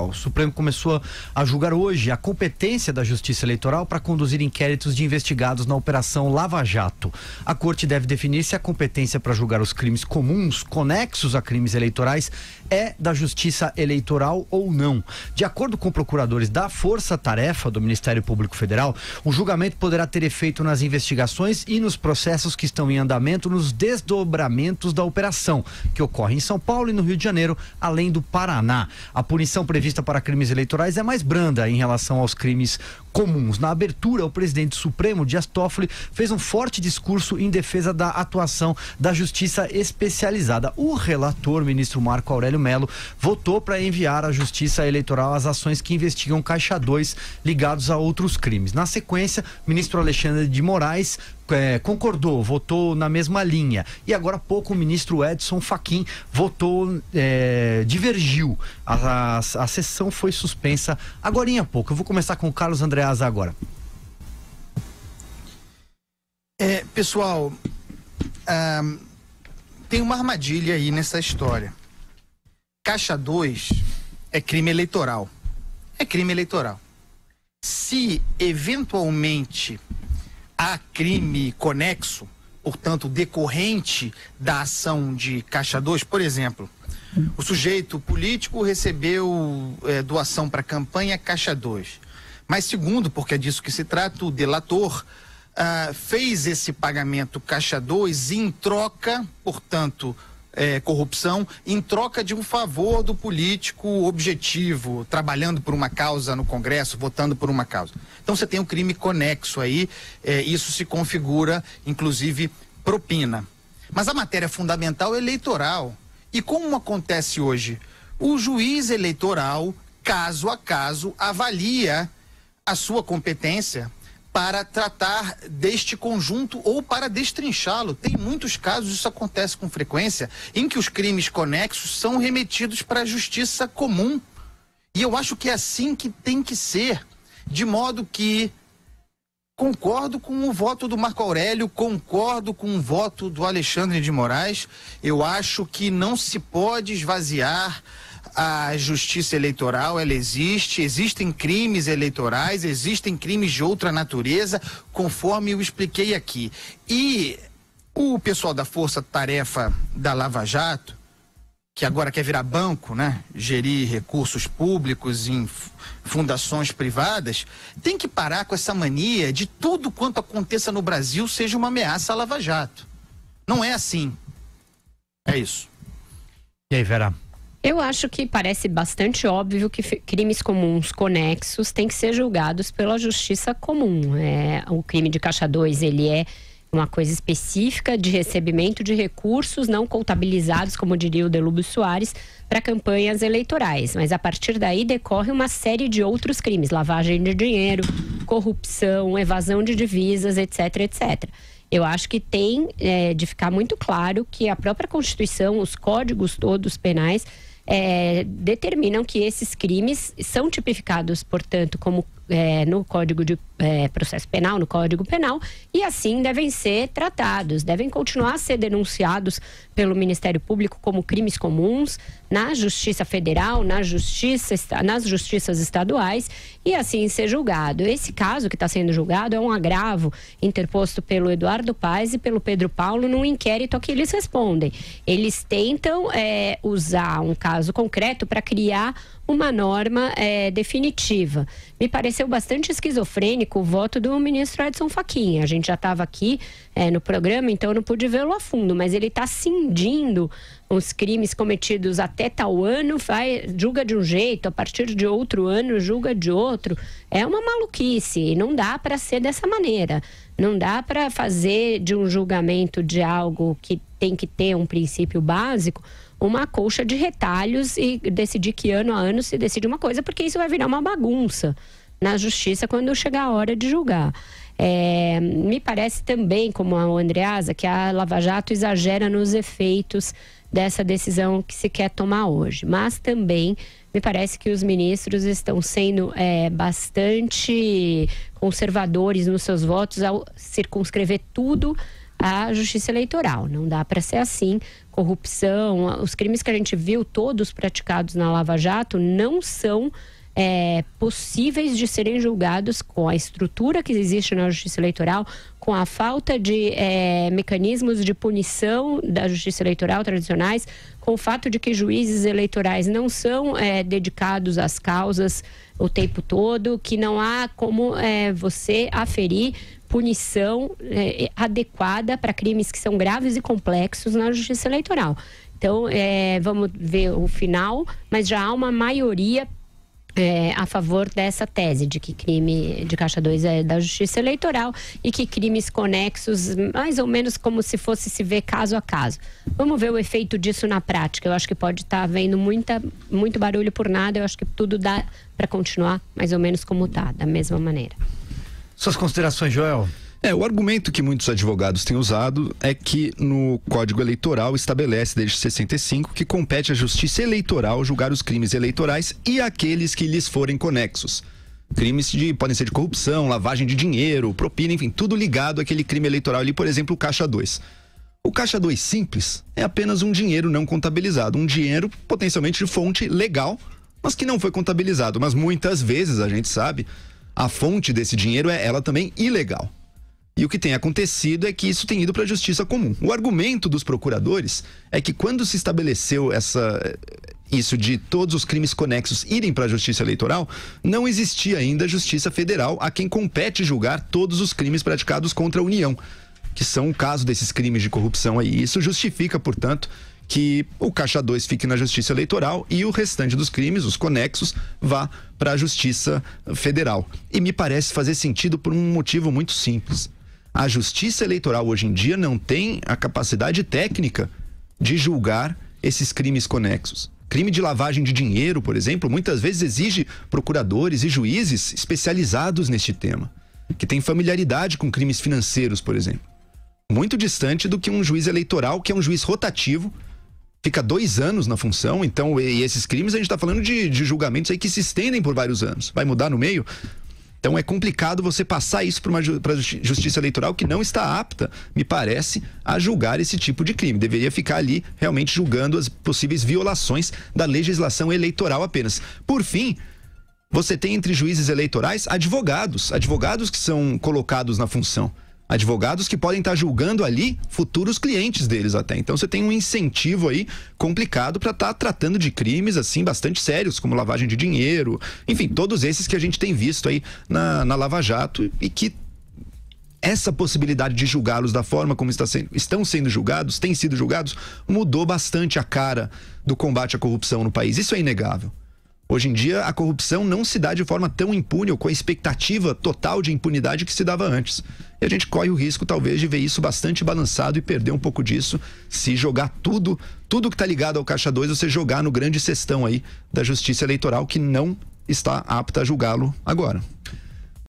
Eleitoral. O Supremo começou a julgar hoje a competência da Justiça Eleitoral para conduzir inquéritos de investigados na Operação Lava Jato. A Corte deve definir se a competência para julgar os crimes comuns conexos a crimes eleitorais é da Justiça Eleitoral ou não. De acordo com procuradores da Força Tarefa do Ministério Público Federal, o julgamento poderá ter efeito nas investigações e nos processos que estão em andamento nos desdobramentos da operação, que ocorre em São Paulo e no Rio de Janeiro, além do Paraná. A punição prevista para crimes eleitorais é mais branda em relação aos crimes comuns. Na abertura, o presidente Supremo, Dias Toffoli, fez um forte discurso em defesa da atuação da Justiça Especializada. O relator, ministro Marco Aurélio Mello, votou para enviar à Justiça Eleitoral as ações que investigam Caixa 2 ligados a outros crimes. Na sequência, o ministro Alexandre de Moraes concordou, votou na mesma linha. E agora há pouco o ministro Edson Fachin votou, divergiu. A sessão foi suspensa agorinha há pouco. Eu vou começar com o Carlos Andreasa agora. Pessoal, tem uma armadilha aí nessa história. Caixa 2 é crime eleitoral. É crime eleitoral. Se eventualmente há crime conexo, portanto decorrente da ação de Caixa 2, por exemplo, o sujeito político recebeu doação para campanha Caixa 2. Mas segundo, porque é disso que se trata, o delator fez esse pagamento Caixa 2 em troca, portanto, corrupção, em troca de um favor do político objetivo, trabalhando por uma causa no Congresso, votando por uma causa. Então você tem um crime conexo aí, isso se configura, inclusive, propina. Mas a matéria fundamental é eleitoral. E como acontece hoje? O juiz eleitoral, caso a caso, avalia a sua competência para tratar deste conjunto ou para destrinchá-lo. Tem muitos casos, isso acontece com frequência, em que os crimes conexos são remetidos para a justiça comum. E eu acho que é assim que tem que ser, de modo que concordo com o voto do Marco Aurélio, concordo com o voto do Alexandre de Moraes. Eu acho que não se pode esvaziar a justiça eleitoral. Ela existe, existem crimes eleitorais, existem crimes de outra natureza, conforme eu expliquei aqui. E o pessoal da Força Tarefa da Lava Jato, que agora quer virar banco, né? Gerir recursos públicos em fundações privadas, tem que parar com essa mania de tudo quanto aconteça no Brasil seja uma ameaça à Lava Jato. Não é assim. É isso. E aí, Vera? Eu acho que parece bastante óbvio que crimes comuns conexos têm que ser julgados pela justiça comum. O crime de Caixa 2, ele é uma coisa específica de recebimento de recursos não contabilizados, como diria o Delúbio Soares, para campanhas eleitorais. Mas a partir daí decorre uma série de outros crimes: lavagem de dinheiro, corrupção, evasão de divisas, etc, etc. Eu acho que tem de ficar muito claro que a própria Constituição, os códigos todos penais, determinam que esses crimes são tipificados, portanto, como no Código de Processo Penal, no Código Penal, e assim devem ser tratados, devem continuar a ser denunciados pelo Ministério Público como crimes comuns na Justiça Federal, nas justiças estaduais, e assim ser julgado. Esse caso que está sendo julgado é um agravo interposto pelo Eduardo Paes e pelo Pedro Paulo num inquérito a que eles respondem. Eles tentam usar um caso concreto para criar uma norma definitiva. Me pareceu bastante esquizofrênico o voto do ministro Edson Fachin. A gente já estava aqui no programa, então eu não pude vê-lo a fundo, mas ele está cindindo os crimes cometidos até tal ano, julga de um jeito, a partir de outro ano julga de outro. É uma maluquice, e não dá para ser dessa maneira. Não dá para fazer de um julgamento de algo que tem que ter um princípio básico uma colcha de retalhos e decidir que ano a ano se decide uma coisa, porque isso vai virar uma bagunça na justiça quando chegar a hora de julgar. Me parece também, como a Andreasa, que a Lava Jato exagera nos efeitos dessa decisão que se quer tomar hoje. Mas também me parece que os ministros estão sendo bastante conservadores nos seus votos ao circunscrever tudo a Justiça Eleitoral. Não dá para ser assim. Corrupção, os crimes que a gente viu todos praticados na Lava Jato não são possíveis de serem julgados com a estrutura que existe na Justiça Eleitoral, com a falta de mecanismos de punição da Justiça Eleitoral tradicionais, com o fato de que juízes eleitorais não são dedicados às causas o tempo todo, que não há como você aferir punição adequada para crimes que são graves e complexos na Justiça Eleitoral. Então, vamos ver o final, mas já há uma maioria a favor dessa tese de que crime de Caixa 2 é da Justiça Eleitoral e que crimes conexos, mais ou menos como se fosse se ver caso a caso. Vamos ver o efeito disso na prática. Eu acho que pode estar havendo muito barulho por nada. Eu acho que tudo dá para continuar mais ou menos como está, da mesma maneira. Suas considerações, Joel? O argumento que muitos advogados têm usado é que no Código Eleitoral estabelece desde 65 que compete à Justiça Eleitoral julgar os crimes eleitorais e aqueles que lhes forem conexos. Crimes podem ser de corrupção, lavagem de dinheiro, propina, enfim, tudo ligado àquele crime eleitoral ali, por exemplo, o Caixa 2. O Caixa 2 simples é apenas um dinheiro não contabilizado, um dinheiro potencialmente de fonte legal, mas que não foi contabilizado. Mas muitas vezes, a gente sabe, a fonte desse dinheiro ela também ilegal. E o que tem acontecido é que isso tem ido para a justiça comum. O argumento dos procuradores é que quando se estabeleceu isso de todos os crimes conexos irem para a justiça eleitoral, não existia ainda a justiça federal a quem compete julgar todos os crimes praticados contra a União, que são o caso desses crimes de corrupção aí. Isso justifica, portanto, que o Caixa 2 fique na justiça eleitoral e o restante dos crimes, os conexos, vá para a justiça federal. E me parece fazer sentido por um motivo muito simples. A Justiça Eleitoral hoje em dia não tem a capacidade técnica de julgar esses crimes conexos. Crime de lavagem de dinheiro, por exemplo, muitas vezes exige procuradores e juízes especializados neste tema, que têm familiaridade com crimes financeiros, por exemplo. Muito distante do que um juiz eleitoral, que é um juiz rotativo, fica 2 anos na função. Então, e esses crimes a gente está falando de julgamentos aí que se estendem por vários anos. Vai mudar no meio? Então é complicado você passar isso para a justiça eleitoral que não está apta, me parece, a julgar esse tipo de crime. Deveria ficar ali realmente julgando as possíveis violações da legislação eleitoral apenas. Por fim, você tem entre juízes eleitorais advogados que são colocados na função. Advogados que podem estar julgando ali futuros clientes deles até. Então você tem um incentivo aí complicado para estar tratando de crimes assim bastante sérios, como lavagem de dinheiro, enfim, todos esses que a gente tem visto aí na Lava Jato, e que essa possibilidade de julgá-los da forma como estão sendo julgados, têm sido julgados, mudou bastante a cara do combate à corrupção no país. Isso é inegável. Hoje em dia, a corrupção não se dá de forma tão impune ou com a expectativa total de impunidade que se dava antes. E a gente corre o risco, talvez, de ver isso bastante balançado e perder um pouco disso se jogar tudo que está ligado ao Caixa 2, você jogar no grande cestão aí da Justiça Eleitoral, que não está apta a julgá-lo agora.